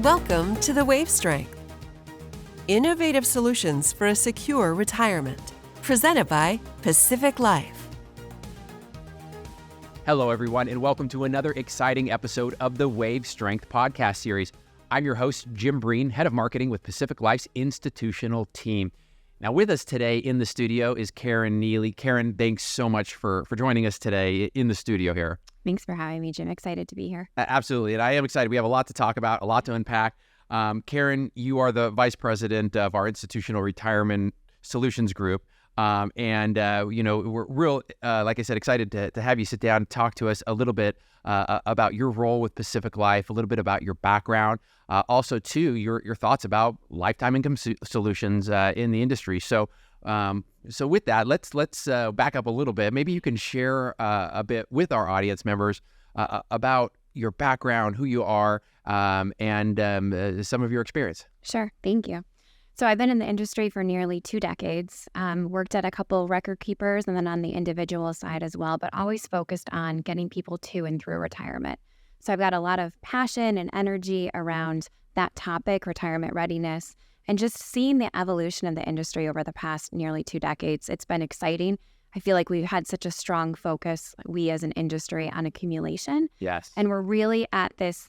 Welcome to the Wave Strength. Innovative solutions for a secure retirement. Presented by Pacific Life. Hello, everyone, and welcome to another exciting episode of the Wave Strength podcast series. I'm your host, Jim Breen, head of marketing with Pacific Life's institutional team. Now, with us today in the studio is Karen Neeley. Karen, thanks so much for joining us today in the studio here. Thanks for having me, Jim. Excited to be here. Absolutely, and I am excited. We have a lot to talk about, a lot to unpack. Karen, you are the vice president of our Institutional Retirement Solutions Group. We're real, like I said, excited to have you sit down and talk to us a little bit about your role with Pacific Life, a little bit about your background, also, too, your thoughts about lifetime income solutions in the industry. So with that, let's back up a little bit. Maybe you can share a bit with our audience members about your background, who you are, and some of your experience. Sure. Thank you. So I've been in the industry for nearly 2 decades, worked at a couple record keepers and then on the individual side as well, but always focused on getting people to and through retirement. So I've got a lot of passion and energy around that topic, retirement readiness, and just seeing the evolution of the industry over the past nearly 2 decades. It's been exciting. I feel like we've had such a strong focus, we as an industry, on accumulation. Yes. And we're really at this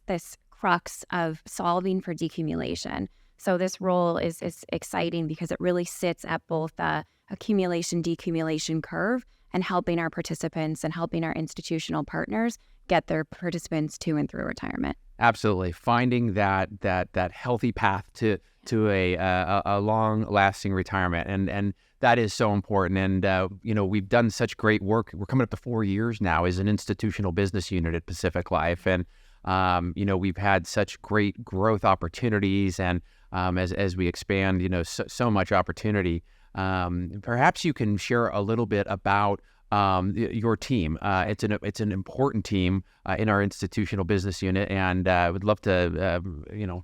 crux of solving for decumulation. So this role is exciting because it really sits at both the accumulation, decumulation curve and helping our participants and helping our institutional partners get their participants to and through retirement. Absolutely. Finding that healthy path to a long-lasting retirement. And that is so important. And, we've done such great work. We're coming up to 4 years now as an institutional business unit at Pacific Life. And, we've had such great growth opportunities. And as we expand, so much opportunity. Perhaps you can share a little bit about your team. It's an important team in our institutional business unit, and I would love to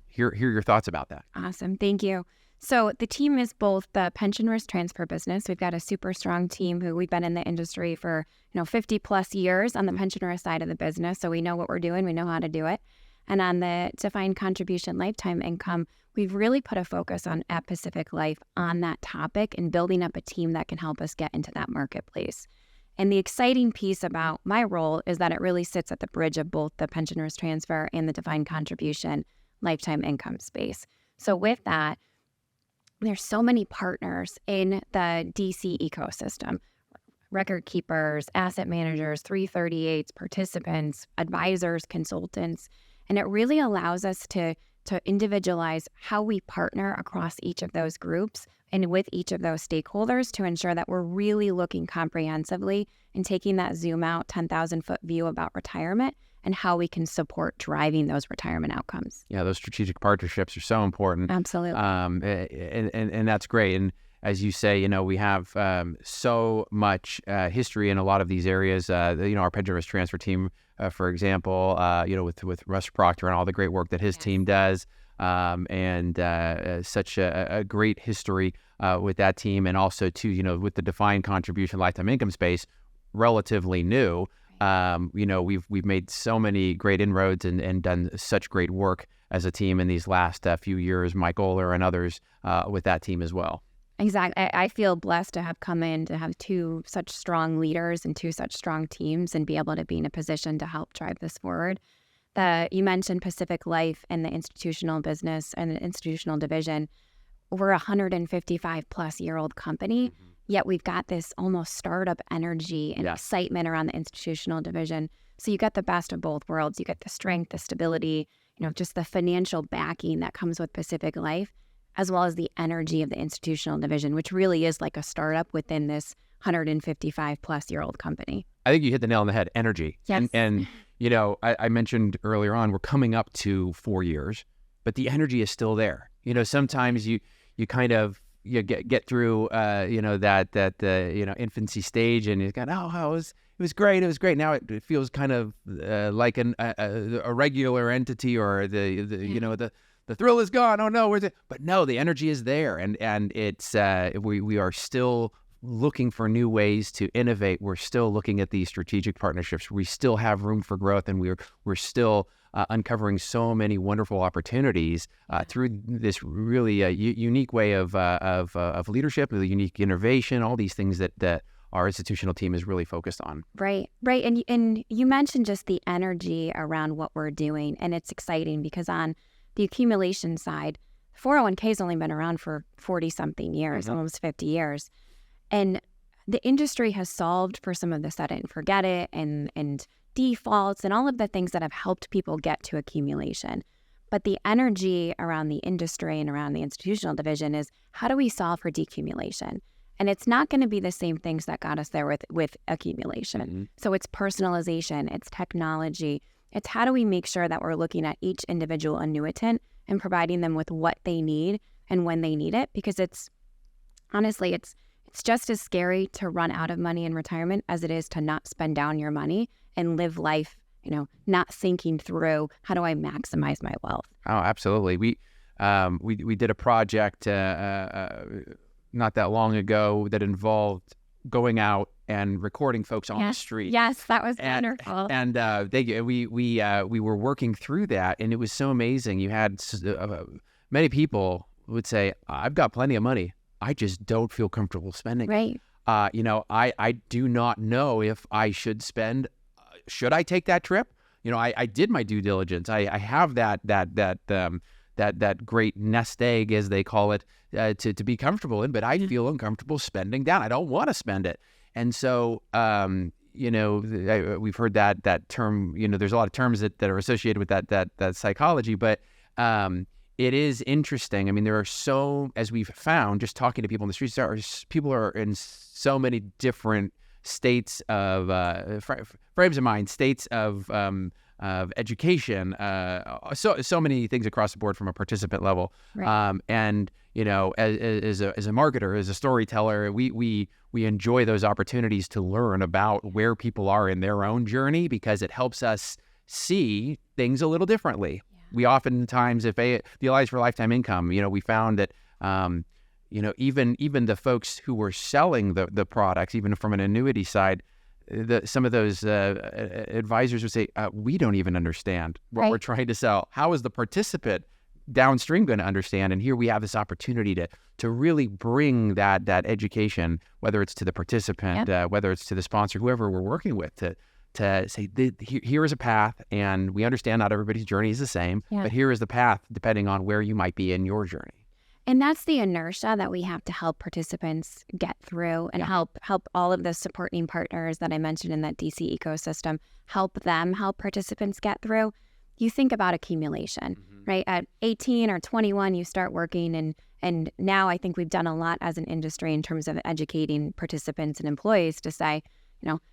hear your thoughts about that. Awesome, thank you. So the team is both the pension risk transfer business. We've got a super strong team who we've been in the industry for 50 plus years on the pension risk side of the business, so we know what we're doing, we know how to do it. And on the defined contribution lifetime income, we've really put a focus at Pacific Life on that topic and building up a team that can help us get into that marketplace. And the exciting piece about my role is that it really sits at the bridge of both the pension risk transfer and the defined contribution lifetime income space. So with that, there's so many partners in the DC ecosystem: record keepers, asset managers, 338s, participants, advisors, consultants. And it really allows us to individualize how we partner across each of those groups and with each of those stakeholders to ensure that we're really looking comprehensively and taking that zoom out 10,000-foot view about retirement and how we can support driving those retirement outcomes. Yeah, those strategic partnerships are so important. Absolutely. And that's great. And as you say, we have so much history in a lot of these areas. Our pension risk transfer team, for example, with Russ Proctor and all the great work that his team does, and such a great history with that team, and also too, with the defined contribution lifetime income space, relatively new. We've made so many great inroads and done such great work as a team in these last few years. Mike Oler and others with that team as well. Exactly. I feel blessed to have come in to have 2 such strong leaders and 2 such strong teams and be able to be in a position to help drive this forward. You mentioned Pacific Life and the institutional business and the institutional division. We're a 155-plus-year-old company, yet we've got this almost startup energy and excitement around the institutional division. So you get the best of both worlds. You get the strength, the stability, just the financial backing that comes with Pacific Life, as well as the energy of the institutional division, which really is like a startup within this 155-plus-year-old company. I think you hit the nail on the head, energy. Yes. And I mentioned earlier on, we're coming up to 4 years, but the energy is still there. Sometimes you kind of get through, that infancy stage, and you go, it was great. Now it feels kind of like a regular entity, or the thrill is gone. Oh no, where's it? But no, the energy is there, and it's we are still looking for new ways to innovate. We're still looking at these strategic partnerships. We still have room for growth, and we're still uncovering so many wonderful opportunities through this really unique way of leadership, the unique innovation, all these things that our institutional team is really focused on. Right. And you mentioned just the energy around what we're doing, and it's exciting because on the accumulation side, 401k has only been around for 40-something years, almost 50 years. And the industry has solved for some of the set it and forget it and defaults and all of the things that have helped people get to accumulation. But the energy around the industry and around the institutional division is, how do we solve for decumulation? And it's not going to be the same things that got us there with accumulation. So it's personalization, it's technology, it's how do we make sure that we're looking at each individual annuitant and providing them with what they need and when they need it, because it's honestly, it's just as scary to run out of money in retirement as it is to not spend down your money and live life, not thinking through, how do I maximize my wealth? Oh, absolutely. We did a project not that long ago that involved going out and recording folks on the street. Yes, that was wonderful. And we were working through that, and it was so amazing. You had many people would say, "I've got plenty of money. I just don't feel comfortable spending." Right. I do not know if I should spend. Should I take that trip? I did my due diligence. I have that great nest egg, as they call it, to be comfortable in, but I feel uncomfortable spending down. I don't want to spend it. And so, we've heard that term, there's a lot of terms that are associated with that psychology, but it is interesting. I mean, there are as we've found, just talking to people in the streets, people are in so many different states of frames of mind, states of education, so many things across the board from a participant level. Right. And as a marketer, as a storyteller, we enjoy those opportunities to learn about where people are in their own journey, because it helps us see things a little differently. Yeah. We oftentimes, if the Alliance for Lifetime Income, we found that even the folks who were selling the products, even from an annuity side, some of those advisors would say, we don't even understand what we're trying to sell. How is the participant downstream going to understand? And here we have this opportunity to really bring that education, whether it's to the participant, whether it's to the sponsor, whoever we're working with, to say, here is a path, and we understand not everybody's journey is the same, but here is the path depending on where you might be in your journey. And that's the inertia that we have to help participants get through, and help all of the supporting partners that I mentioned in that DC ecosystem, help participants get through. You think about accumulation, right? At 18 or 21, you start working, and now I think we've done a lot as an industry in terms of educating participants and employees to say,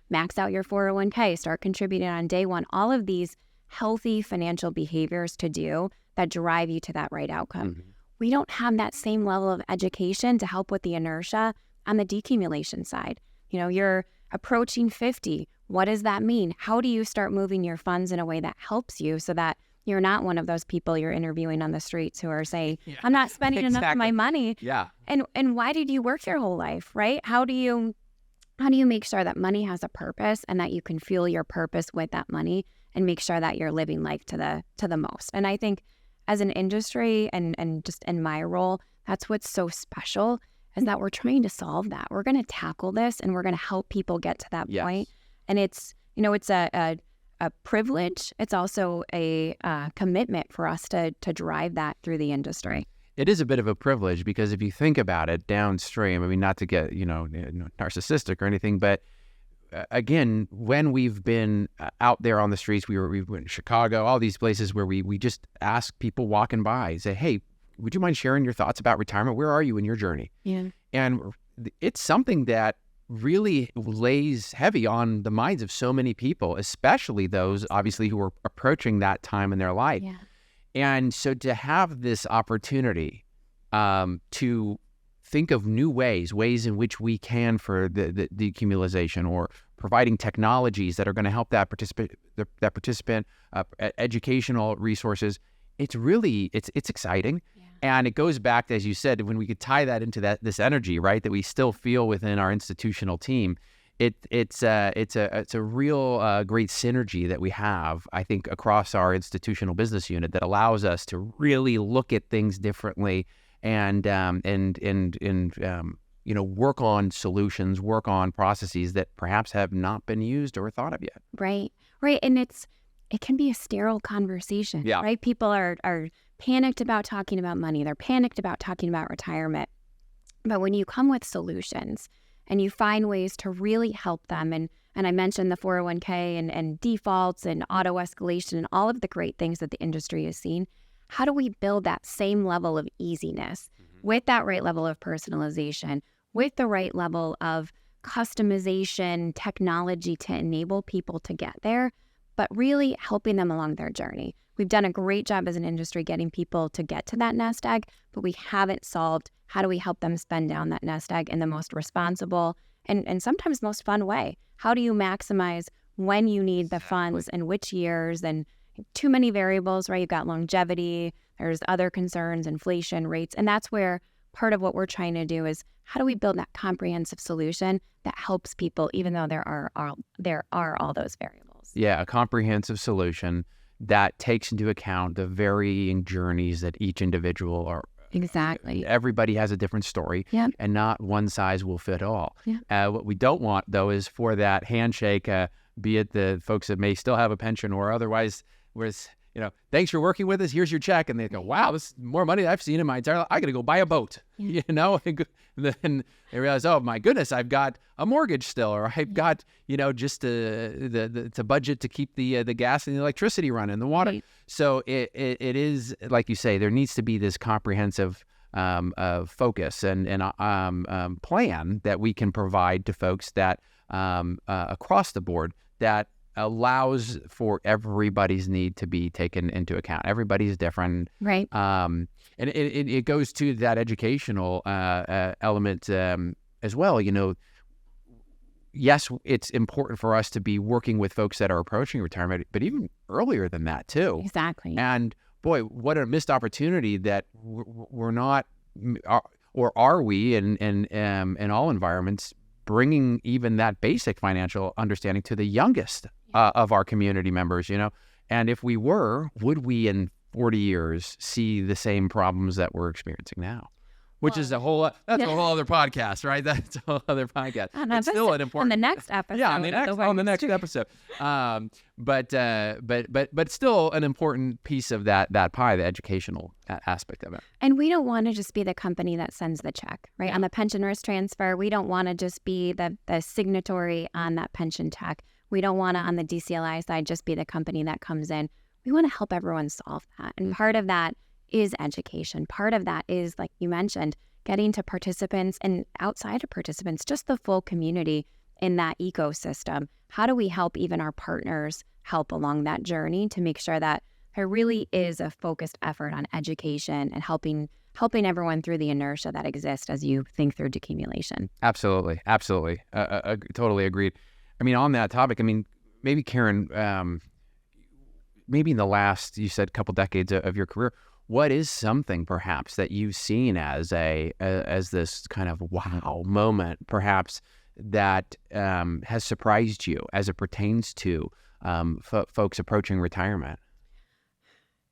max out your 401k, start contributing on day one, all of these healthy financial behaviors to do that drive you to that right outcome. We don't have that same level of education to help with the inertia on the decumulation side. You're approaching 50. What does that mean? How do you start moving your funds in a way that helps you so that you're not one of those people you're interviewing on the streets who are saying, I'm not spending enough of my money. Yeah. And why did you work your whole life, right? How do you make sure that money has a purpose and that you can fuel your purpose with that money and make sure that you're living life to the most? And I think as an industry and just in my role, that's what's so special, is that we're trying to solve that. We're going to tackle this, and we're going to help people get to that point. And it's a privilege. It's also a commitment for us to drive that through the industry. It is a bit of a privilege, because if you think about it downstream, I mean, not to get narcissistic or anything, but again, when we've been out there on the streets, we went in Chicago, all these places where we just ask people walking by, say, hey, would you mind sharing your thoughts about retirement? Where are you in your journey? Yeah. And it's something that really lays heavy on the minds of so many people, especially those obviously who are approaching that time in their life. Yeah. And so to have this opportunity to think of new ways in which we can for the decumulation, or providing technologies that are going to help that participant, educational resources, it's exciting. Yeah. And it goes back, as you said, when we could tie that into this energy, right, that we still feel within our institutional team, it's a real great synergy that we have, I think, across our institutional business unit that allows us to really look at things differently and work on solutions, work on processes that perhaps have not been used or thought of yet. Right. And it can be a sterile conversation, Yeah. right? People are panicked about talking about money. They're panicked about talking about retirement. But when you come with solutions and you find ways to really help them, and I mentioned the 401k and defaults and auto escalation and all of the great things that the industry has seen, how do we build that same level of easiness with that right level of personalization, with the right level of customization, technology to enable people to get there, but really helping them along their journey? We've done a great job as an industry getting people to get to that nest egg, but we haven't solved how do we help them spend down that nest egg in the most responsible and sometimes most fun way. How do you maximize when you need the funds and which years, and too many variables, right? You've got longevity, there's other concerns, inflation rates, and that's where part of what we're trying to do is how do we build that comprehensive solution that helps people even though there are all those variables. Yeah, a comprehensive solution that takes into account the varying journeys that each individual are. Exactly. Everybody has a different story, and not one size will fit all. Yeah. What we don't want, though, is for that handshake, be it the folks that may still have a pension or otherwise, whereas, thanks for working with us, here's your check. And they go, wow, this is more money than I've seen in my entire life. I got to go buy a boat, And then they realize, oh, my goodness, I've got a mortgage still, or I've got, just the budget to keep the gas and the electricity running, the water. Right. So it is, like you say, there needs to be this comprehensive focus and plan that we can provide to folks that across the board that allows for everybody's need to be taken into account. Everybody's different. Right. And it goes to that educational element as well. Yes, it's important for us to be working with folks that are approaching retirement, but even earlier than that too. Exactly. And boy, what a missed opportunity that we're not, or are we in all environments, bringing even that basic financial understanding to the youngest of our community members, And if we were, would we in 40 years see the same problems that we're experiencing now? Which is a whole other podcast, right? That's a whole other podcast. It's still an important. On the next episode. Yeah, on the next episode. But still an important piece of that pie, the educational aspect of it. And we don't want to just be the company that sends the check, right? Yeah. On the pension risk transfer, we don't want to just be the signatory on that pension check. We don't want to, on the DCIIA side, just be the company that comes in. We want to help everyone solve that. And part of that is education. Part of that is, like you mentioned, getting to participants and outside of participants, just the full community in that ecosystem. How do we help even our partners help along that journey to make sure that there really is a focused effort on education and helping everyone through the inertia that exists as you think through decumulation? Absolutely. Totally agreed. I mean, on that topic, maybe Karen, maybe in the last, you said, couple decades of your career, what is something perhaps that you've seen as this kind of wow moment, perhaps that has surprised you as it pertains to folks approaching retirement?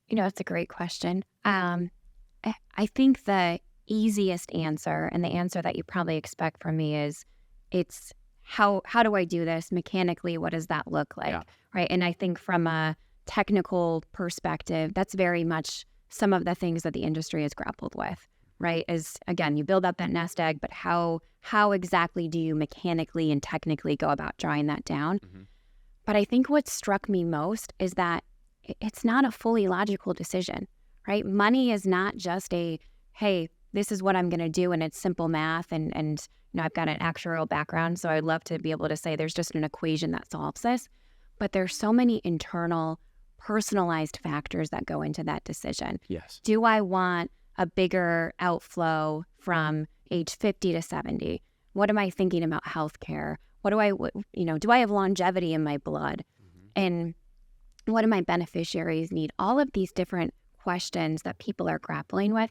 It's a great question. I think the easiest answer, and the answer that you probably expect from me, is it's how do I do this mechanically? What does that look like? Yeah. Right. And I think from a technical perspective, that's very much some of the things that the industry has grappled with, right? Is, again, you build up that nest egg, but how exactly do you mechanically and technically go about drawing that down? Mm-hmm. But I think what struck me most is that it's not a fully logical decision, right? Money is not just hey, this is what I'm going to do, and it's simple math, and I've got an actuarial background, so I'd love to be able to say there's just an equation that solves this. But there's so many internal, personalized factors that go into that decision. Yes. Do I want a bigger outflow from age 50 to 70? What am I thinking about healthcare? Do I have longevity in my blood? Mm-hmm. And what do my beneficiaries need? All of these different questions that people are grappling with.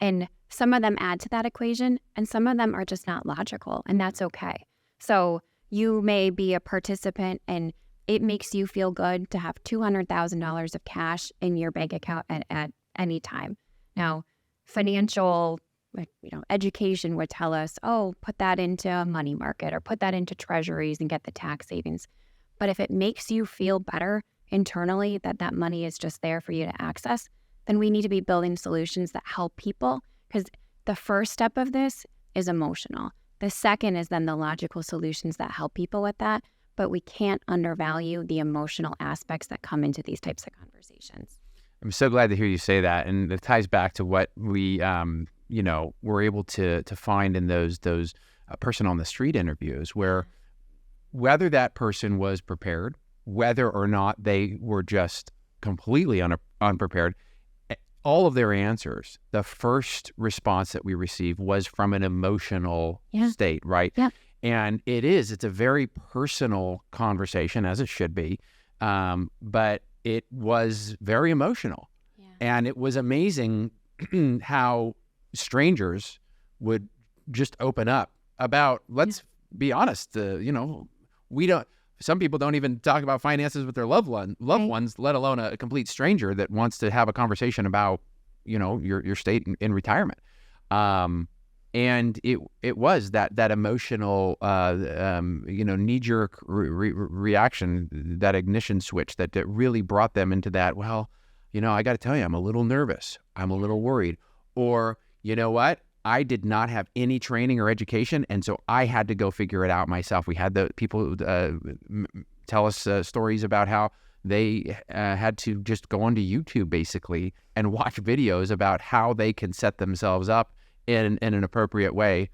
And some of them add to that equation, and some of them are just not logical, and that's okay. So, you may be a participant and it makes you feel good to have $200,000 of cash in your bank account at any time. Now, financial education would tell us, oh, put that into a money market or put that into treasuries and get the tax savings. But if it makes you feel better internally that money is just there for you to access, then we need to be building solutions that help people, because the first step of this is emotional. The second is then the logical solutions that help people with that, but we can't undervalue the emotional aspects that come into these types of conversations. I'm so glad to hear you say that, and it ties back to what we, were able to find in those person on the street interviews, where whether that person was prepared, whether or not they were just completely unprepared, all of their answers, the first response that we received was from an emotional state, right? Yeah. And it's a very personal conversation, as it should be, but it was very emotional. Yeah. And it was amazing how strangers would just open up about, let's be honest, some people don't even talk about finances with their loved ones, let alone a complete stranger that wants to have a conversation about, your state in retirement. And it was that emotional, knee-jerk reaction, that ignition switch that really brought them into that, well, I got to tell you, I'm a little nervous. I'm a little worried. Or, you know what? I did not have any training or education, and so I had to go figure it out myself. We had the people tell us stories about how they had to just go onto YouTube, basically, and watch videos about how they can set themselves up in an appropriate way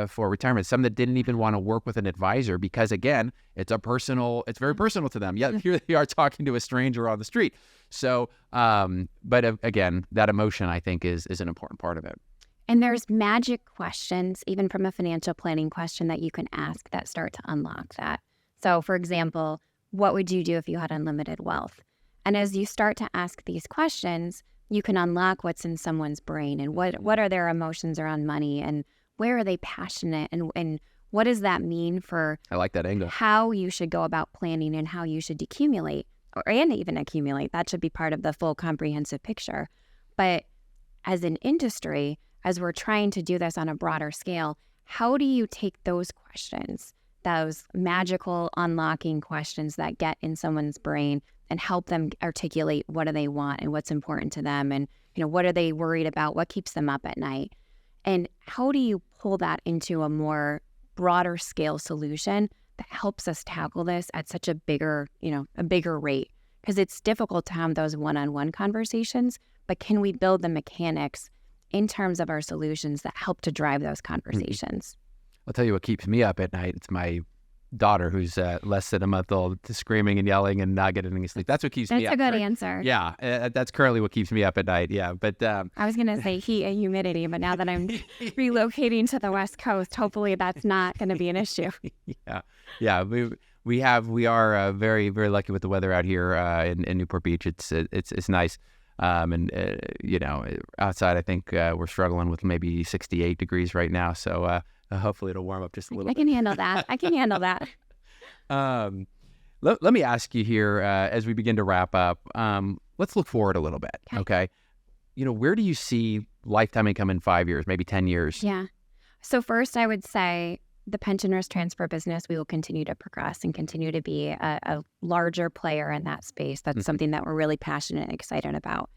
for retirement. Some that didn't even want to work with an advisor because, again, it's very personal to them. Yet here they are talking to a stranger on the street. So, but again, that emotion, I think, is an important part of it. And there's magic questions, even from a financial planning question, that you can ask that start to unlock that. So, for example, what would you do if you had unlimited wealth? And as you start to ask these questions, you can unlock what's in someone's brain and what are their emotions around money and where are they passionate and what does that mean for I like that angle. How you should go about planning and how you should decumulate and even accumulate. That should be part of the full comprehensive picture. But as an industry, as we're trying to do this on a broader scale, how do you take those questions, those magical unlocking questions that get in someone's brain, and help them articulate what do they want and what's important to them and, what are they worried about, what keeps them up at night? And how do you pull that into a more broader scale solution that helps us tackle this at such a bigger rate? Because it's difficult to have those one-on-one conversations, but can we build the mechanics in terms of our solutions that help to drive those conversations? I'll tell you what keeps me up at night. It's my daughter, who's less than a month old, screaming and yelling and not getting any sleep. That's what keeps me up. That's a good answer. Yeah, that's currently what keeps me up at night. Yeah, but I was going to say heat and humidity, but now that I'm relocating to the West Coast, hopefully that's not going to be an issue. Yeah. We are very, very lucky with the weather out here in Newport Beach. It's nice. Outside, I think we're struggling with maybe 68 degrees right now. So hopefully it'll warm up just a little bit. I can handle that. Let me ask you here as we begin to wrap up. Let's look forward a little bit. Okay. Where do you see lifetime income in 5 years, maybe 10 years? Yeah. So first, I would say the pension risk transfer business, we will continue to progress and continue to be a larger player in that space. That's something that we're really passionate and excited about.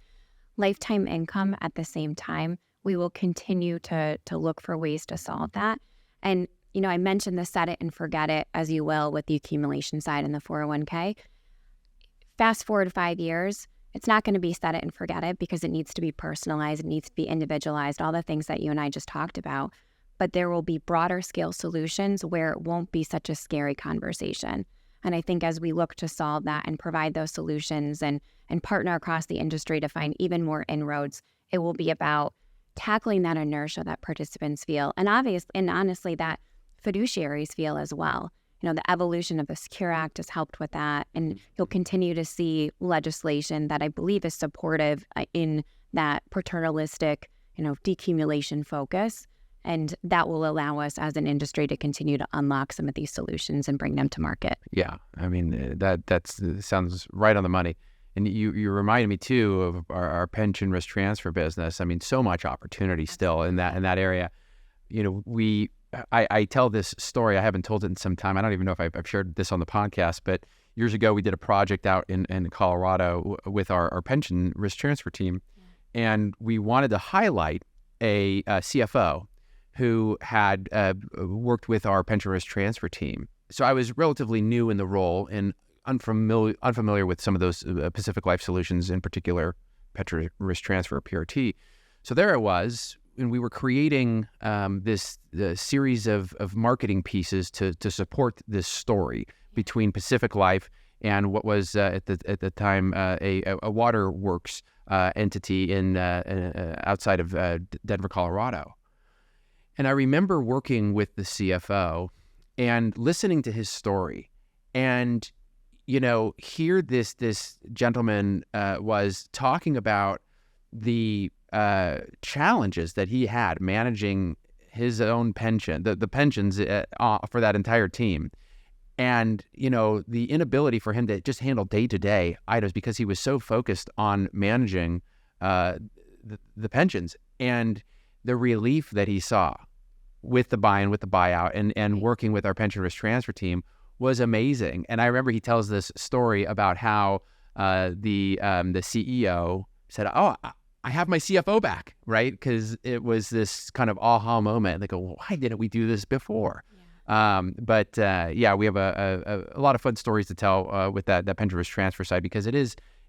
Lifetime income at the same time, we will continue to look for ways to solve that. And, I mentioned the set it and forget it, as you will, with the accumulation side and the 401k. Fast forward 5 years, it's not going to be set it and forget it because it needs to be personalized, it needs to be individualized, all the things that you and I just talked about. But there will be broader scale solutions where it won't be such a scary conversation. And I think as we look to solve that and provide those solutions and partner across the industry to find even more inroads, it will be about tackling that inertia that participants feel. And honestly, that fiduciaries feel as well. The evolution of the Secure Act has helped with that. And you'll continue to see legislation that I believe is supportive in that paternalistic, decumulation focus. And that will allow us as an industry to continue to unlock some of these solutions and bring them to market. Yeah, I mean, that sounds right on the money. And you reminded me too of our pension risk transfer business. I mean, so much opportunity still in that area. I tell this story. I haven't told it in some time. I don't even know if I've shared this on the podcast, but years ago we did a project out in Colorado with our pension risk transfer team, and we wanted to highlight a CFO who had worked with our pension risk transfer team. So I was relatively new in the role and unfamiliar with some of those Pacific Life solutions, in particular pension risk transfer, PRT. So there I was, and we were creating this series of marketing pieces to support this story between Pacific Life and what was at the time a waterworks entity in outside of Denver, Colorado. And I remember working with the CFO and listening to his story, and here this gentleman was talking about the challenges that he had managing his own pension, the pensions for that entire team, and the inability for him to just handle day-to-day items because he was so focused on managing the pensions, and the relief that he saw with the buy-in, with the buyout, and working with our pension risk transfer team was amazing. And I remember he tells this story about how the CEO said, "Oh, I have my CFO back," right? Because it was this kind of aha moment. They go, "Well, why didn't we do this before?" Yeah. We have a lot of fun stories to tell with that pension risk transfer side, because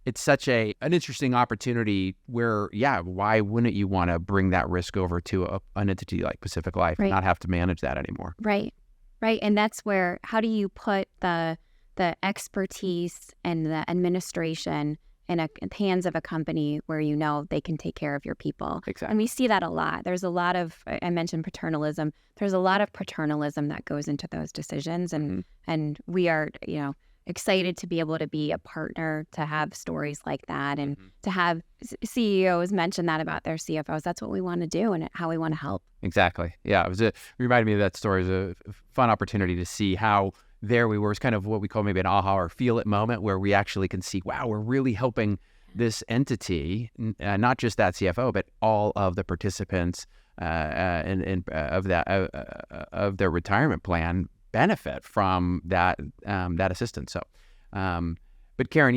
it's such an interesting opportunity where, why wouldn't you want to bring that risk over to an entity like Pacific Life and not have to manage that anymore? Right. And that's where, how do you put the expertise and the administration in the hands of a company where they can take care of your people? Exactly. And we see that a lot. There's a lot of, I mentioned paternalism. There's a lot of paternalism that goes into those decisions. And we are, excited to be able to be a partner, to have stories like that, and to have CEOs mention that about their CFOs. That's what we want to do and how we want to help. Exactly. Yeah, it reminded me of that story. It was a fun opportunity to see how there we were. It's kind of what we call maybe an aha or feel it moment, where we actually can see, wow, we're really helping this entity, not just that CFO, but all of the participants of their retirement plan benefit from that assistance. So, but Karen,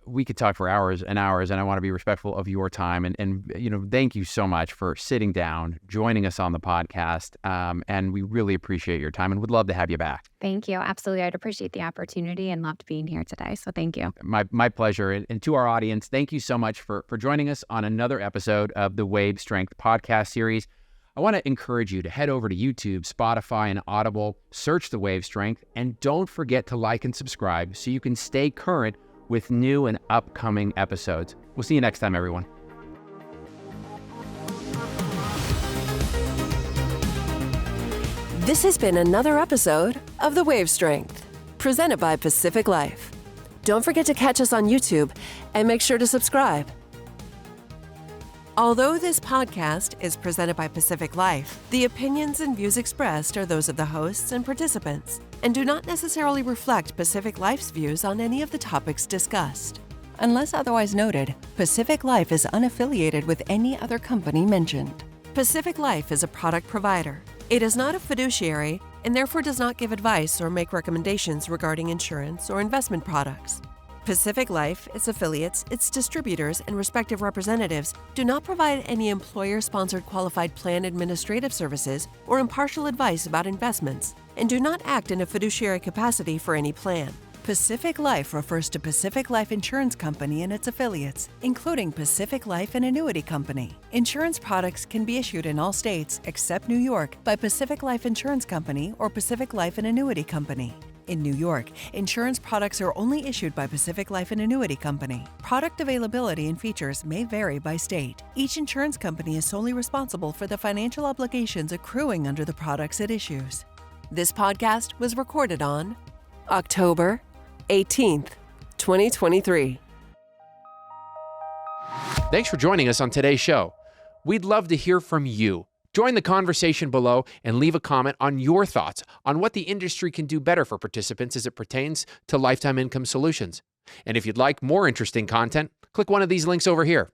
we could talk for hours and hours, and I want to be respectful of your time. And thank you so much for sitting down, joining us on the podcast. And we really appreciate your time, and would love to have you back. Thank you. Absolutely. I'd appreciate the opportunity and loved being here today. So thank you. My pleasure. And to our audience, thank you so much for joining us on another episode of the Wave Strength podcast series. I want to encourage you to head over to YouTube, Spotify, and Audible, search The Wave Strength, and don't forget to like and subscribe so you can stay current with new and upcoming episodes. We'll see you next time, everyone. This has been another episode of The Wave Strength, presented by Pacific Life. Don't forget to catch us on YouTube and make sure to subscribe. Although this podcast is presented by Pacific Life, the opinions and views expressed are those of the hosts and participants and do not necessarily reflect Pacific Life's views on any of the topics discussed. Unless otherwise noted, Pacific Life is unaffiliated with any other company mentioned. Pacific Life is a product provider. It is not a fiduciary and therefore does not give advice or make recommendations regarding insurance or investment products. Pacific Life, its affiliates, its distributors, and respective representatives do not provide any employer-sponsored qualified plan administrative services or impartial advice about investments, and do not act in a fiduciary capacity for any plan. Pacific Life refers to Pacific Life Insurance Company and its affiliates, including Pacific Life and Annuity Company. Insurance products can be issued in all states except New York by Pacific Life Insurance Company or Pacific Life and Annuity Company. In New York, insurance products are only issued by Pacific Life and Annuity Company. Product availability and features may vary by state. Each insurance company is solely responsible for the financial obligations accruing under the products it issues. This podcast was recorded on October 18th, 2023. Thanks for joining us on today's show. We'd love to hear from you. Join the conversation below and leave a comment on your thoughts on what the industry can do better for participants as it pertains to lifetime income solutions. And if you'd like more interesting content, click one of these links over here.